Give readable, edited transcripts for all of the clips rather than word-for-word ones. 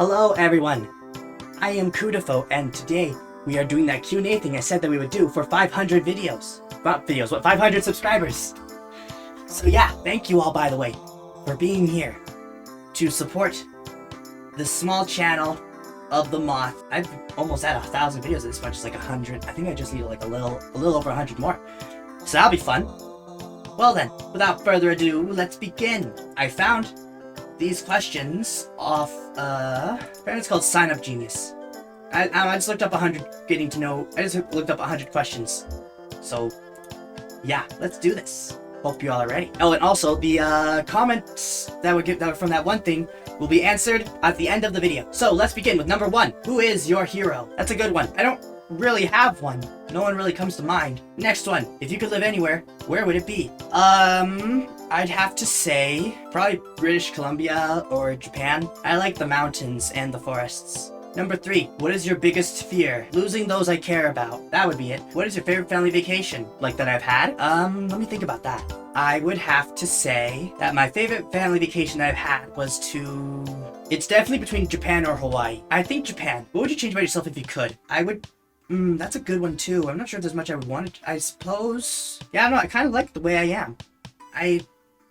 Hello everyone, I am KuuDefoe, and today we are doing that Q&A thing I said that we would do for 500 videos. Not videos, but 500 subscribers. So yeah, thank you all, by the way, for being here to support this small channel of the moth. I've almost had 1,000 videos as much as like 100. I think I just need like a little over 100 more. So that'll be fun. Well then, without further ado, let's begin. I found these questions off, it's called Sign Up Genius. I just looked up 100 I just looked up 100 questions. So, yeah, let's do this. Hope you all are ready. Oh, and also, the comments that were from that one thing will be answered at the end of the video. So, let's begin with number 1. Who is your hero? That's a good one. I don't really have one. No one really comes to mind. Next one. If you could live anywhere, where would it be? I'd have to say probably British Columbia or Japan. I like the mountains and the forests. Number 3. What is your biggest fear? Losing those I care about. That would be it. What is your favorite family vacation? Like that I've had? Let me think about that. I would have to say that my favorite family vacation that I've had was to... It's definitely between Japan or Hawaii. I think Japan. What would you change about yourself if you could? I would... that's a good one too. I'm not sure if there's much I would want to... I suppose... Yeah, no, I kind of like the way I am. I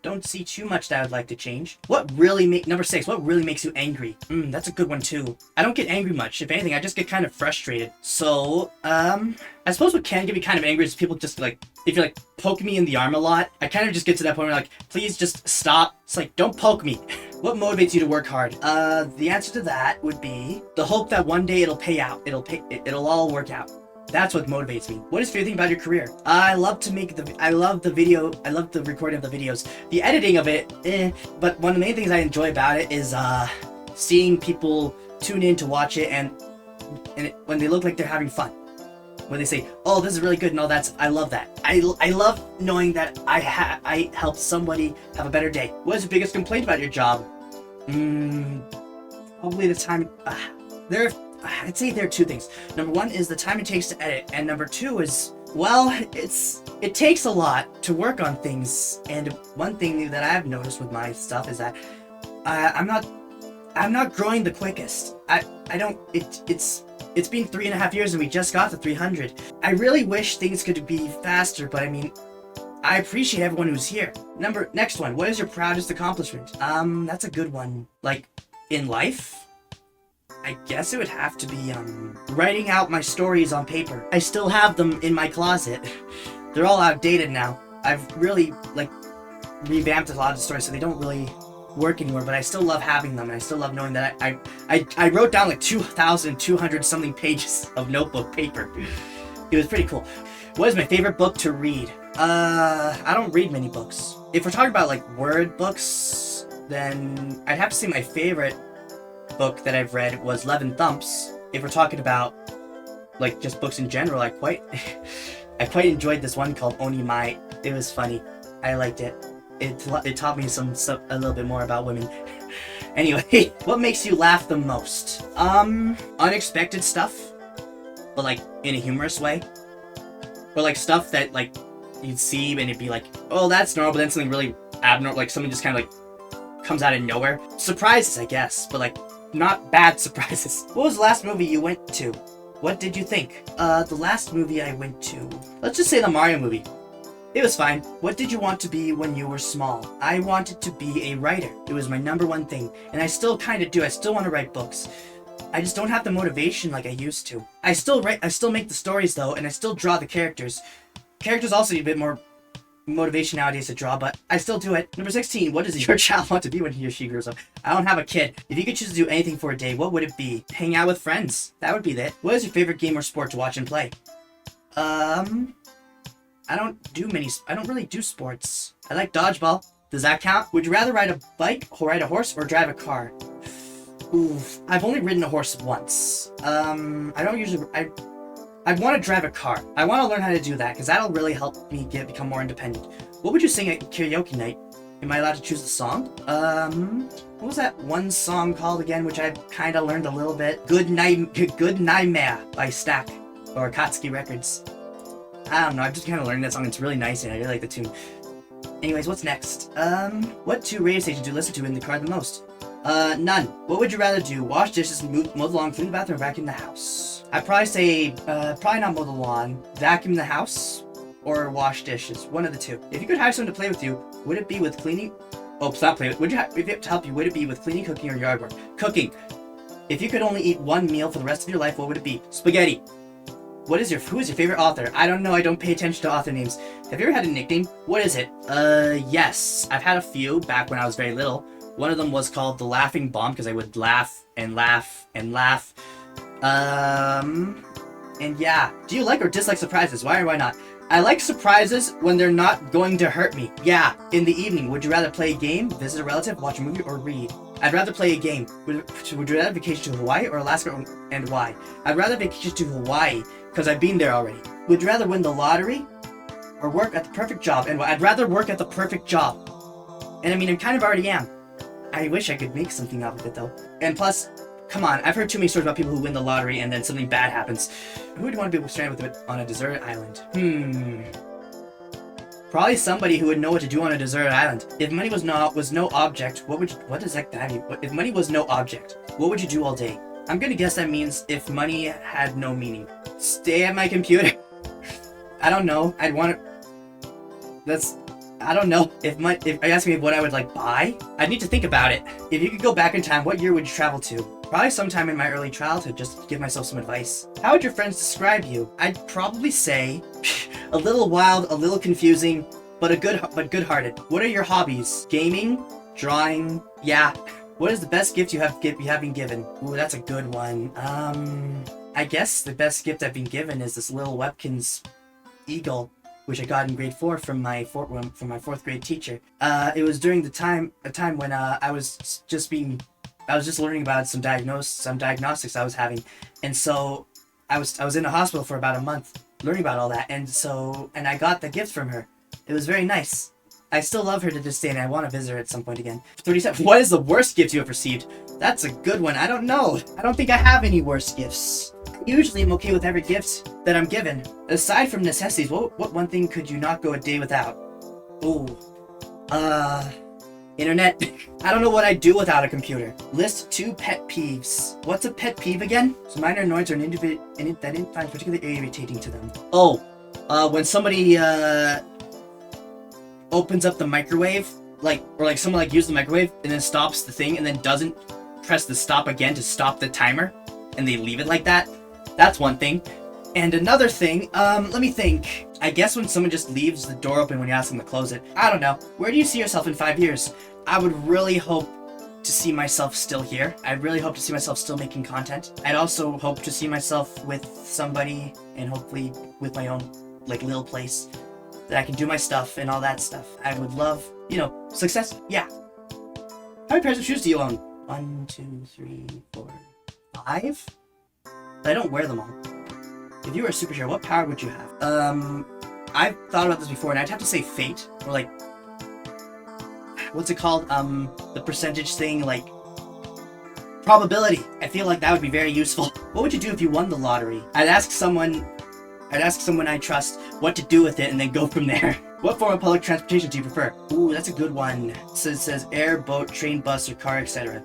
don't see too much that I'd like to change. Number 6, what really makes you angry? That's a good one too. I don't get angry much. If anything, I just get kind of frustrated. So, I suppose what can get me kind of angry is people just like, if you're like poking me in the arm a lot, I kind of just get to that point where like, please just stop. It's like, don't poke me. What motivates you to work hard? The answer to that would be the hope that one day it'll pay out. It'll all work out. That's what motivates me. What is your favorite thing about your career? I love the recording of the videos. The editing of it, but one of the main things I enjoy about it is seeing people tune in to watch it and when they look like they're having fun. When they say, oh, this is really good and all that, I love that. I love knowing that I helped somebody have a better day. What is your biggest complaint about your job? Probably the time, I'd say there are 2 things. Number 1 is the time it takes to edit, and number 2 is, well, it takes a lot to work on things. And one thing that I've noticed with my stuff is that I'm not growing the quickest. It's been 3.5 years and we just got to 300. I really wish things could be faster, but I mean, I appreciate everyone who's here. Next one. What is your proudest accomplishment? That's a good one. Like, in life? I guess it would have to be, writing out my stories on paper. I still have them in my closet. They're all outdated now. I've really, like, revamped a lot of the stories so they don't really work anymore, but I still love having them, and I still love knowing that I wrote down like 2,200 something pages of notebook paper. It was pretty cool. What is my favorite book to read? I don't read many books. If we're talking about, like, word books, then I'd have to say my favorite book that I've read was Love and Thumps. If we're talking about like just books in general, I quite enjoyed this one called Onimai. It was funny. I liked it. It taught me a little bit more about women. Anyway, what makes you laugh the most? Unexpected stuff, but like in a humorous way. Or like stuff that like you'd see and it'd be like, oh, that's normal, but then something really abnormal, like something just kind of like comes out of nowhere. Surprises, I guess, but like not bad surprises. What was the last movie you went to? What did you think? The last movie I went to... Let's just say the Mario movie. It was fine. What did you want to be when you were small? I wanted to be a writer. It was my number 1 thing. And I still kind of do. I still want to write books. I just don't have the motivation like I used to. I still make the stories though, and I still draw the characters. Characters also need a bit more motivation nowadays to draw, but I still do it. Number 16, what does your child want to be when he or she grows up? I don't have a kid. If you could choose to do anything for a day, what would it be? Hang out with friends. That would be it. What is your favorite game or sport to watch and play? I don't really do sports. I like dodgeball. Does that count? Would you rather ride a bike, or ride a horse, or drive a car? Oof. I've only ridden a horse once. I want to drive a car. I want to learn how to do that, because that'll really help me become more independent. What would you sing at karaoke night? Am I allowed to choose the song? What was that one song called again, which I've kind of learned a little bit? Good Nightmare by Stack, or Akatsuki Records. I don't know, I've just kind of learned that song. It's really nice, and I really like the tune. Anyways, what's next? What 2 radio stations do you listen to in the car the most? None. What would you rather do? Wash dishes, mow the lawn, clean the bathroom, or vacuum the house? I'd probably say, probably not mow the lawn, vacuum the house, or wash dishes. One of the two. If you could hire someone to play with you, would it be with cleaning? Oh, stop playing. Would you if it to help you? Would it be with cleaning, cooking, or yard work? Cooking. If you could only eat one meal for the rest of your life, what would it be? Spaghetti. Who is your favorite author? I don't know. I don't pay attention to author names. Have you ever had a nickname? What is it? Yes. I've had a few back when I was very little. One of them was called the Laughing Bomb because I would laugh and laugh and laugh. And yeah. Do you like or dislike surprises? Why or why not? I like surprises when they're not going to hurt me. Yeah. In the evening, would you rather play a game, visit a relative, watch a movie, or read? I'd rather play a game. Would you rather vacation to Hawaii or Alaska, and why? I'd rather vacation to Hawaii because I've been there already. Would you rather win the lottery or work at the perfect job, and why? I'd rather work at the perfect job. And I mean, I kind of already am. I wish I could make something out of it though. And plus, come on, I've heard too many stories about people who win the lottery and then something bad happens. Who would you want to be stranded with on a deserted island? Probably somebody who would know what to do on a deserted island. If money was no object, what does that mean? If money was no object, what would you do all day? I'm gonna guess that means if money had no meaning. Stay at my computer. I don't know. I don't know. If you ask me what I would like buy, I'd need to think about it. If you could go back in time, what year would you travel to? Probably sometime in my early childhood, just to give myself some advice. How would your friends describe you? I'd probably say a little wild, a little confusing, but good-hearted. What are your hobbies? Gaming, drawing. Yeah. What is the best gift you have been given? Ooh, that's a good one. I guess the best gift I've been given is this little Webkinz eagle, which I got in grade 4 from my 4th grade teacher. It was during a time when I was just learning about some diagnostics I was having, and so I was in a hospital for about a month learning about all that, and I got the gift from her. It was very nice. I still love her to this day, and I want to visit her at some point again. 37. What is the worst gift you have received? That's a good one. I don't know. I don't think I have any worst gifts. Usually I'm okay with every gift that I'm given. Aside from necessities, what one thing could you not go a day without? Ooh. Internet. I don't know what I'd do without a computer. List 2 pet peeves. What's a pet peeve again? So minor annoyance or an individual that didn't find particularly irritating to them. Oh, when somebody opens up the microwave, or someone uses the microwave and then stops the thing and then doesn't press the stop again to stop the timer, and they leave it like that. That's one thing. And another thing, let me think. I guess when someone just leaves the door open when you ask them to close it. I don't know. Where do you see yourself in 5 years? I would really hope to see myself still here. I'd really hope to see myself still making content. I'd also hope to see myself with somebody, and hopefully with my own, little place that I can do my stuff and all that stuff. I would love, success. Yeah. How many pairs of shoes do you own? 1, 2, 3, 4, 5? But I don't wear them all. If you were a superhero, what power would you have? I've thought about this before, and I'd have to say fate, or what's it called? The percentage thing, probability. I feel like that would be very useful. What would you do if you won the lottery? I'd ask someone I trust what to do with it, and then go from there. What form of public transportation do you prefer? Ooh, that's a good one. So it says air, boat, train, bus, or car, etc.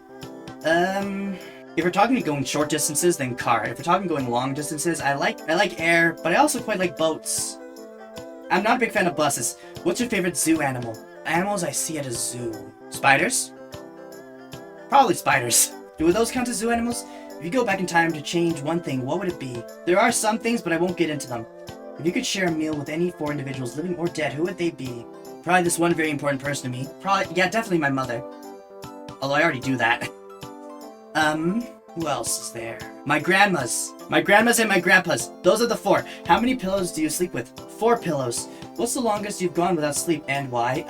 If we're talking going short distances, then car. If we're talking going long distances, I like air, but I also quite like boats. I'm not a big fan of buses. What's your favorite zoo animal? Animals I see at a zoo. Spiders? Probably spiders. Do those count as zoo animals? If you go back in time to change one thing, what would it be? There are some things, but I won't get into them. If you could share a meal with any 4 individuals, living or dead, who would they be? Probably this one very important person to me. Definitely my mother. Although I already do that. Who else is there? My grandmas. My grandmas and my grandpas. Those are the 4. How many pillows do you sleep with? 4 pillows. What's the longest you've gone without sleep, and why?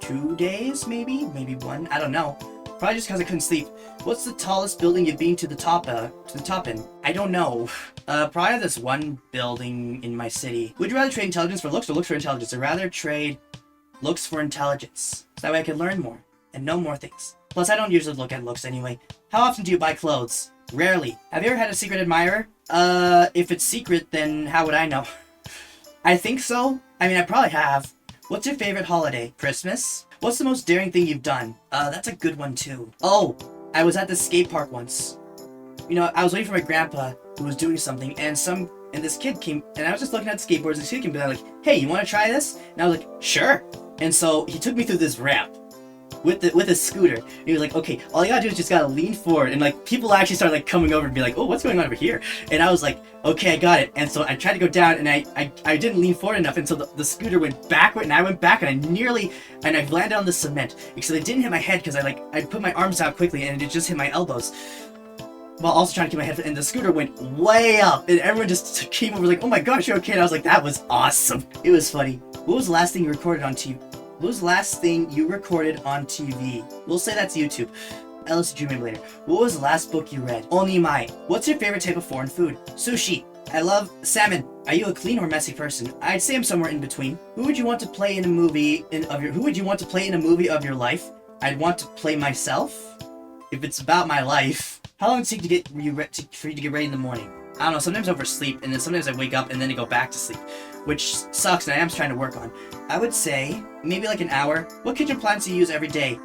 2 days, maybe? Maybe 1? I don't know. Probably just because I couldn't sleep. What's the tallest building you've been to the top in? I don't know. Probably this one building in my city. Would you rather trade intelligence for looks or looks for intelligence? I'd rather trade looks for intelligence. So that way I can learn more and know more things. Plus, I don't usually look at looks anyway. How often do you buy clothes? Rarely. Have you ever had a secret admirer? If it's secret, then how would I know? I think so. I mean, I probably have. What's your favorite holiday? Christmas? What's the most daring thing you've done? That's a good one too. Oh, I was at the skate park once. You know, I was waiting for my grandpa who was doing something, and this kid came, and I was just looking at skateboards, and this kid came by like, hey, you want to try this? And I was like, sure. And so he took me through this ramp with a scooter. And he was like, okay, all you gotta do is just gotta lean forward. And like people actually started like coming over and be like, oh, what's going on over here? And I was like, okay, I got it. And so I tried to go down, and I didn't lean forward enough, and so the scooter went backward, and I went back, and I landed on the cement. Except it didn't hit my head because I put my arms out quickly, and it just hit my elbows. While also trying to keep my head, and the scooter went way up, and everyone just came over like, oh my gosh, you're okay. And I was like, that was awesome. It was funny. What was the last thing you recorded on TV? What was the last thing you recorded on TV? We'll say that's YouTube. I'll dream maybe later. What was the last book you read? Only mine. What's your favorite type of foreign food? Sushi. I love salmon. Are you a clean or messy person? I'd say I'm somewhere in between. Who would you want to play in a movie Who would you want to play in a movie of your life? I'd want to play myself. If it's about my life. How long does it take for you to get ready in the morning? I don't know, sometimes I oversleep, and then sometimes I wake up and then I go back to sleep, which sucks, and I am trying to work on. I would say maybe like an hour. What kitchen appliance do you use every day?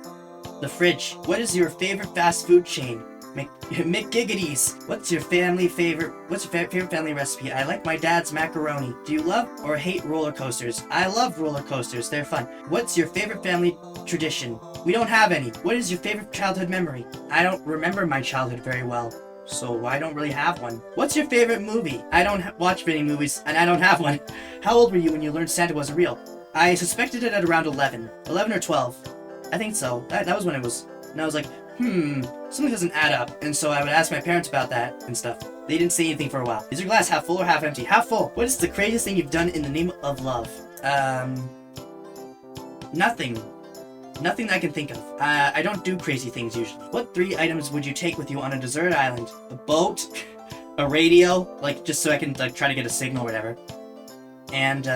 The fridge. What is your favorite fast food chain? McGiggities. What's your favorite family recipe? I like my dad's macaroni. Do you love or hate roller coasters? I love roller coasters. They're fun. What's your favorite family tradition? We don't have any. What is your favorite childhood memory? I don't remember my childhood very well, so I don't really have one. What's your favorite movie? I don't watch many movies, and I don't have one. How old were you when you learned Santa wasn't real? I suspected it at around 11. 11 or 12. I think so. That was when it was. And I was like, something doesn't add up. And so I would ask my parents about that and stuff. They didn't say anything for a while. Is your glass half full or half empty? Half full. What is the craziest thing you've done in the name of love? Nothing. Nothing I can think of. I don't do crazy things usually. What 3 items would you take with you on a desert island? A boat, a radio, like just so I can like try to get a signal or whatever, and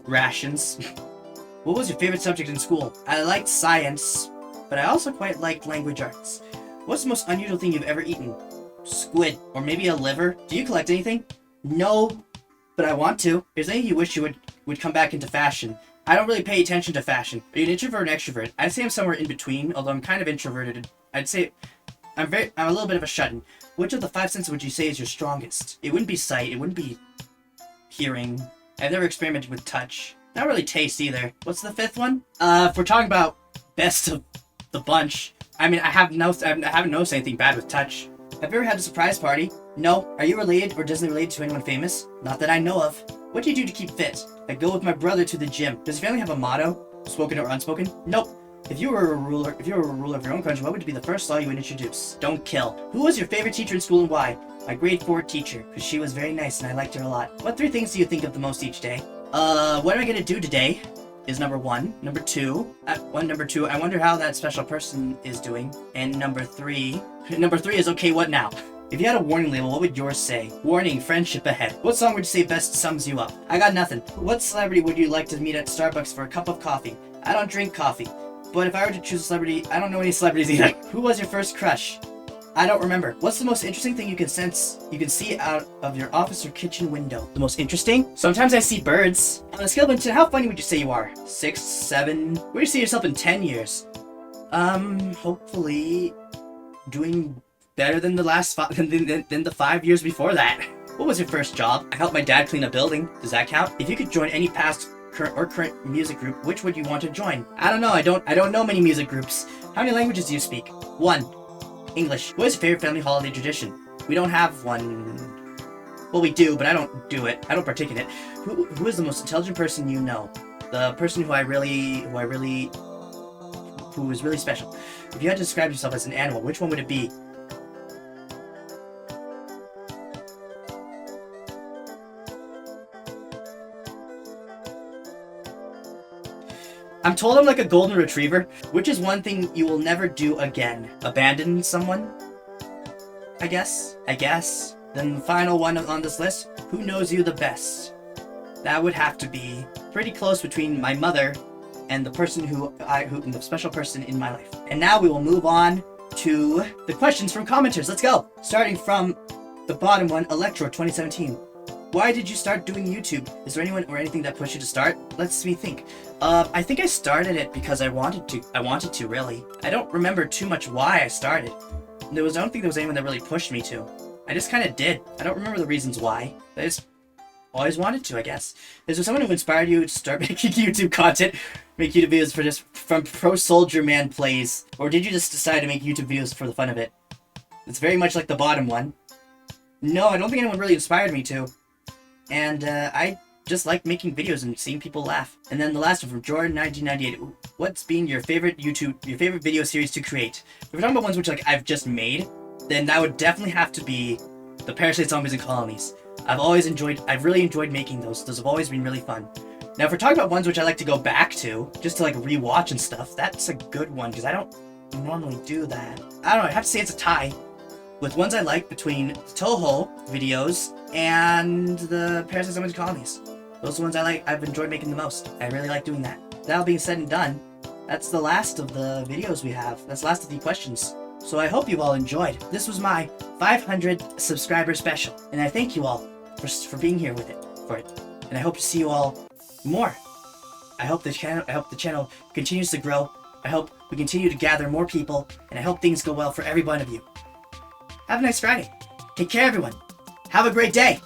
rations. What was your favorite subject in school? I liked science, but I also quite liked language arts. What's the most unusual thing you've ever eaten? Squid, or maybe a liver. Do you collect anything? No, but I want to. Is there anything you wish you would come back into fashion? I don't really pay attention to fashion. Are you an introvert or an extrovert? I'd say I'm somewhere in between, although I'm kind of introverted. I'd say I'm a little bit of a shut-in. Which of the 5 senses would you say is your strongest? It wouldn't be sight, it wouldn't be hearing. I've never experimented with touch. Not really taste either. What's the 5th one? If we're talking about best of the bunch, I mean, I haven't noticed anything bad with touch. Have you ever had a surprise party? No. Are you related or Disney related to anyone famous? Not that I know of. What do you do to keep fit? I go with my brother to the gym. Does your family have a motto? Spoken or unspoken? Nope. If you were a ruler of your own country, what would be the first law you would introduce? Don't kill. Who was your favorite teacher in school and why? My grade 4 teacher, because she was very nice and I liked her a lot. What 3 things do you think of the most each day? What am I gonna do today? Is number 1. Number 2, I wonder how that special person is doing. And number 3 is okay, what now? If you had a warning label, what would yours say? Warning, friendship ahead. What song would you say best sums you up? I got nothing. What celebrity would you like to meet at Starbucks for a cup of coffee? I don't drink coffee. But if I were to choose a celebrity, I don't know any celebrities either. Who was your first crush? I don't remember. What's the most interesting thing you can see out of your office or kitchen window? The most interesting? Sometimes I see birds. On a scale of 1 to 10, how funny would you say you are? 6, 7? Where do you see yourself in 10 years? Hopefully doing better than the than the 5 years before that. What was your first job? I helped my dad clean a building. Does that count? If you could join any past, current music group, which would you want to join? I don't know. I don't know many music groups. How many languages do you speak? 1. English. What is your favorite family holiday tradition? We don't have one. Well, we do, but I don't do it. I don't partake in it. Who is the most intelligent person you know? The person who is really special. If you had to describe yourself as an animal, which one would it be? I'm told I'm like a golden retriever, which is one thing you will never do again. Abandon someone? I guess. Then the final one on this list, who knows you the best? That would have to be pretty close between my mother and the person the special person in my life. And now we will move on to the questions from commenters. Let's go. Starting from the bottom one, Electro 2017. Why did you start doing YouTube? Is there anyone or anything that pushed you to start? Let's me think. I think I started it because I wanted to. I wanted to, really. I don't remember too much why I started. I don't think there was anyone that really pushed me to. I just kind of did. I don't remember the reasons why. I just always wanted to, I guess. Is there someone who inspired you to start making YouTube content? Make YouTube videos from Pro Soldier Man Plays? Or did you just decide to make YouTube videos for the fun of it? It's very much like the bottom one. No, I don't think anyone really inspired me to. And I just like making videos and seeing people laugh. And then the last one from Jordan 1998. What's been your favorite video series to create? If we're talking about ones which like I've just made, then that would definitely have to be the Parasite Zombies and Colonies. I've really enjoyed making those. Those have always been really fun. Now if we're talking about ones which I like to go back to, just to like rewatch and stuff, that's a good one, because I don't normally do that. I don't know, I have to say it's a tie with ones I like between Toho videos and the Parasite Zombies and Colonies. Those are the ones I've enjoyed making the most. I really like doing that. That all being said and done, that's the last of the videos we have. That's the last of the questions. So I hope you all enjoyed. This was my 500 subscriber special, and I thank you all for being here for it. And I hope to see you all more. I hope the channel continues to grow. I hope we continue to gather more people, and I hope things go well for every one of you. Have a nice Friday. Take care, everyone. Have a great day.